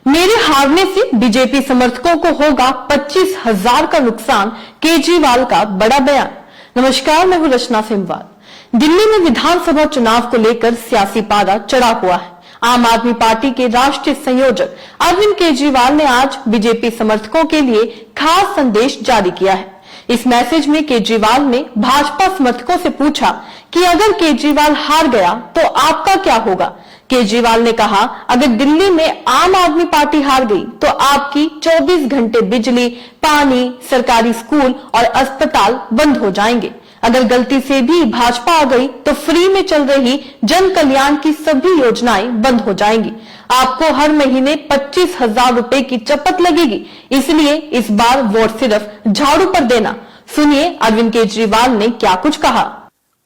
मेरे हारने से बीजेपी समर्थकों को होगा 25,000 का नुकसान, केजरीवाल का बड़ा बयान। नमस्कार, मैं हूं रचना सिमवाल। दिल्ली में विधानसभा चुनाव को लेकर सियासी पारा चढ़ा हुआ है। आम आदमी पार्टी के राष्ट्रीय संयोजक अरविंद केजरीवाल ने आज बीजेपी समर्थकों के लिए खास संदेश जारी किया है। इस मैसेज में केजरीवाल ने भाजपा समर्थकों से पूछा कि अगर केजरीवाल हार गया तो आपका क्या होगा। केजरीवाल ने कहा, अगर दिल्ली में आम आदमी पार्टी हार गई तो आपकी 24 घंटे बिजली, पानी, सरकारी स्कूल और अस्पताल बंद हो जाएंगे। अगर गलती से भी भाजपा आ गई तो फ्री में चल रही जन कल्याण की सभी योजनाएं बंद हो जाएंगी। आपको हर महीने 25,000 रुपए की चपत लगेगी, इसलिए इस बार वोट सिर्फ झाड़ू पर देना। सुनिए अरविंद केजरीवाल ने क्या कुछ कहा।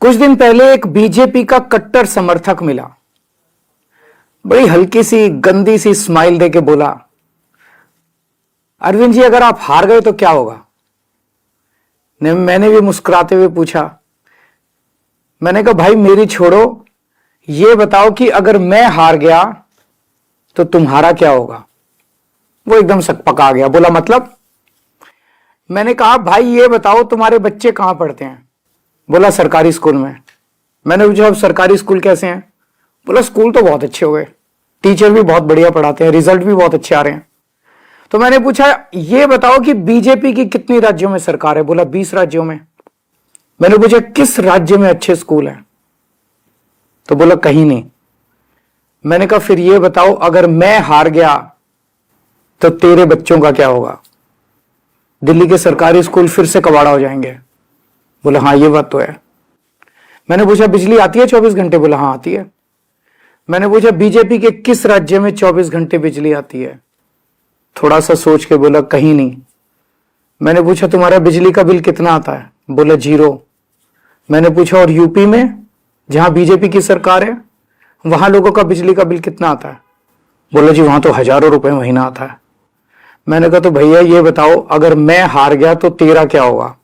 कुछ दिन पहले एक बीजेपी का कट्टर समर्थक मिला, बड़ी हल्की सी गंदी सी स्माइल देके बोला, अरविंद जी अगर आप हार गए तो क्या होगा। मैंने भी मुस्कुराते हुए पूछा, मैंने कहा भाई मेरी छोड़ो, ये बताओ कि अगर मैं हार गया तो तुम्हारा क्या होगा। वो एकदम सकपका गया, बोला मतलब। मैंने कहा भाई ये बताओ तुम्हारे बच्चे कहां पढ़ते हैं। बोला सरकारी स्कूल में। मैंने पूछा अब सरकारी स्कूल कैसे हैं। बोला स्कूल तो बहुत अच्छे हो गए, टीचर भी बहुत बढ़िया पढ़ाते हैं, रिजल्ट भी बहुत अच्छे आ रहे हैं। तो मैंने पूछा ये बताओ कि बीजेपी की कितनी राज्यों में सरकार है। बोला 20 राज्यों में। मैंने पूछा किस राज्य में अच्छे स्कूल हैं। तो बोला कहीं नहीं। मैंने कहा फिर ये बताओ अगर मैं हार गया तो तेरे बच्चों का क्या होगा। दिल्ली के सरकारी स्कूल फिर से कबाड़ा हो जाएंगे। बोला हाँ ये बात तो है। मैंने पूछा बिजली आती है 24 घंटे। बोला हाँ आती है। मैंने पूछा बीजेपी के किस राज्य में 24 घंटे बिजली आती है। थोड़ा सा सोच के बोला कहीं नहीं। मैंने पूछा तुम्हारा बिजली का बिल कितना आता है। बोला 0। मैंने पूछा और यूपी में जहां बीजेपी की सरकार है वहां लोगों का बिजली का बिल कितना आता है। बोला जी वहां तो हजारों रुपए महीना आता है। मैंने कहा तो भैया ये बताओ अगर मैं हार गया तो तेरा क्या होगा।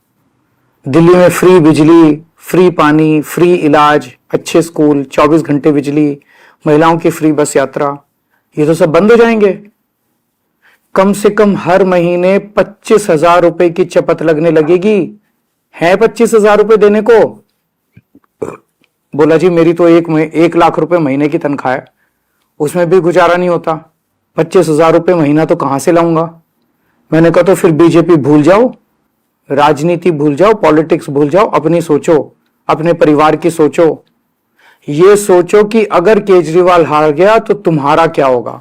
दिल्ली में फ्री बिजली, फ्री पानी, फ्री इलाज, अच्छे स्कूल, 24 घंटे बिजली, महिलाओं की फ्री बस यात्रा, ये तो सब बंद हो जाएंगे। कम से कम हर महीने 25,000 रुपए की चपत लगने लगेगी। है 25,000 रुपए देने को। बोला जी मेरी तो 1 लाख रुपए महीने की तनख्वाह है, उसमें भी गुजारा नहीं होता, 25,000 रुपए महीना तो कहां से लाऊंगा। मैंने कहा तो फिर बीजेपी भूल जाओ, राजनीति भूल जाओ, पॉलिटिक्स भूल जाओ, अपनी सोचो, अपने परिवार की सोचो। ये सोचो कि अगर केजरीवाल हार गया तो तुम्हारा क्या होगा।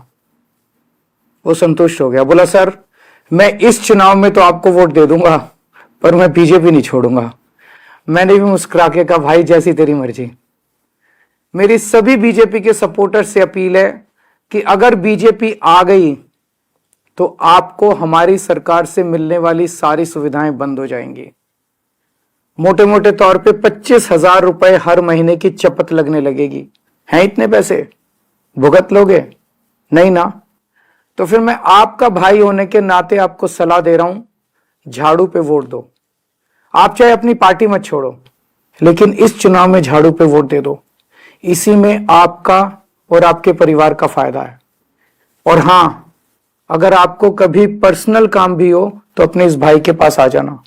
वो संतुष्ट हो गया। बोला सर मैं इस चुनाव में तो आपको वोट दे दूंगा पर मैं बीजेपी नहीं छोड़ूंगा। मैंने भी मुस्कुरा के कहा भाई जैसी तेरी मर्जी। मेरी सभी बीजेपी के सपोर्टर से अपील है कि अगर बीजेपी आ गई तो आपको हमारी सरकार से मिलने वाली सारी सुविधाएं बंद हो जाएंगी। मोटे मोटे तौर पे 25,000 रुपए हर महीने की चपत लगने लगेगी। हैं इतने पैसे भुगत लोगे? नहीं ना। तो फिर मैं आपका भाई होने के नाते आपको सलाह दे रहा हूं, झाड़ू पे वोट दो। आप चाहे अपनी पार्टी मत छोड़ो लेकिन इस चुनाव में झाड़ू पे वोट दे दो। इसी में आपका और आपके परिवार का फायदा है। और हां अगर आपको कभी पर्सनल काम भी हो तो अपने इस भाई के पास आ जाना,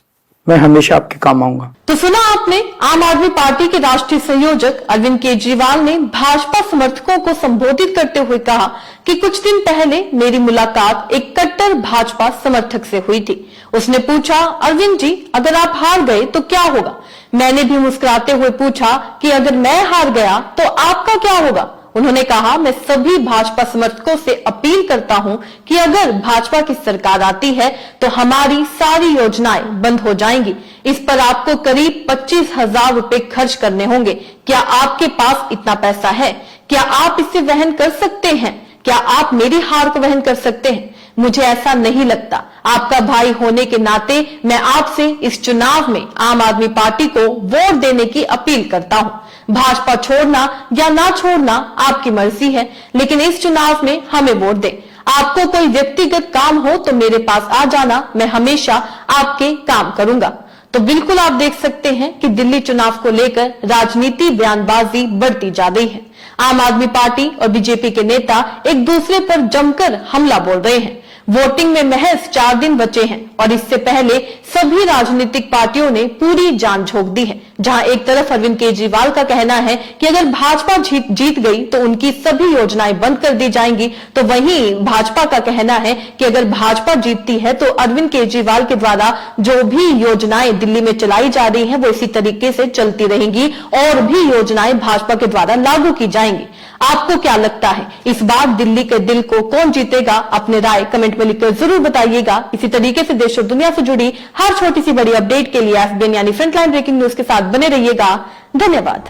मैं हमेशा आपके काम आऊंगा। तो सुना आपने, आम आदमी पार्टी के राष्ट्रीय संयोजक अरविंद केजरीवाल ने भाजपा समर्थकों को संबोधित करते हुए कहा कि कुछ दिन पहले मेरी मुलाकात एक कट्टर भाजपा समर्थक से हुई थी। उसने पूछा, अरविंद जी अगर आप हार गए तो क्या होगा। मैंने भी मुस्कुराते हुए पूछा कि अगर मैं हार गया तो आपका क्या होगा। उन्होंने कहा, मैं सभी भाजपा समर्थकों से अपील करता हूं कि अगर भाजपा की सरकार आती है तो हमारी सारी योजनाएं बंद हो जाएंगी। इस पर आपको करीब 25,000 रुपए खर्च करने होंगे। क्या आपके पास इतना पैसा है? क्या आप इसे वहन कर सकते हैं? क्या आप मेरी हार को वहन कर सकते हैं? मुझे ऐसा नहीं लगता। आपका भाई होने के नाते मैं आपसे इस चुनाव में आम आदमी पार्टी को वोट देने की अपील करता हूं। भाजपा छोड़ना या ना छोड़ना आपकी मर्जी है, लेकिन इस चुनाव में हमें वोट दें। आपको कोई व्यक्तिगत काम हो तो मेरे पास आ जाना, मैं हमेशा आपके काम करूंगा। तो बिल्कुल आप देख सकते हैं कि दिल्ली चुनाव को लेकर राजनीति बयानबाजी बढ़ती जा रही है। आम आदमी पार्टी और बीजेपी के नेता एक दूसरे पर जमकर हमला बोल रहे हैं। वोटिंग में महज 4 दिन बचे हैं और इससे पहले सभी राजनीतिक पार्टियों ने पूरी जान झोंक दी है। जहां एक तरफ अरविंद केजरीवाल का कहना है कि अगर भाजपा जीत गई तो उनकी सभी योजनाएं बंद कर दी जाएंगी, तो वहीं भाजपा का कहना है कि अगर भाजपा जीतती है तो अरविंद केजरीवाल के द्वारा जो भी योजनाएं दिल्ली में चलाई जा रही हैं वो इसी तरीके से चलती रहेंगी और भी योजनाएं भाजपा के द्वारा लागू की जाएंगी। आपको क्या लगता है, इस बार दिल्ली के दिल को कौन जीतेगा? अपने राय कमेंट में लिखकर जरूर बताइएगा। इसी तरीके से देश और दुनिया से जुड़ी हर छोटी सी बड़ी अपडेट के लिए FBN यानी फ्रंटलाइन ब्रेकिंग न्यूज के साथ बने रहिएगा। धन्यवाद।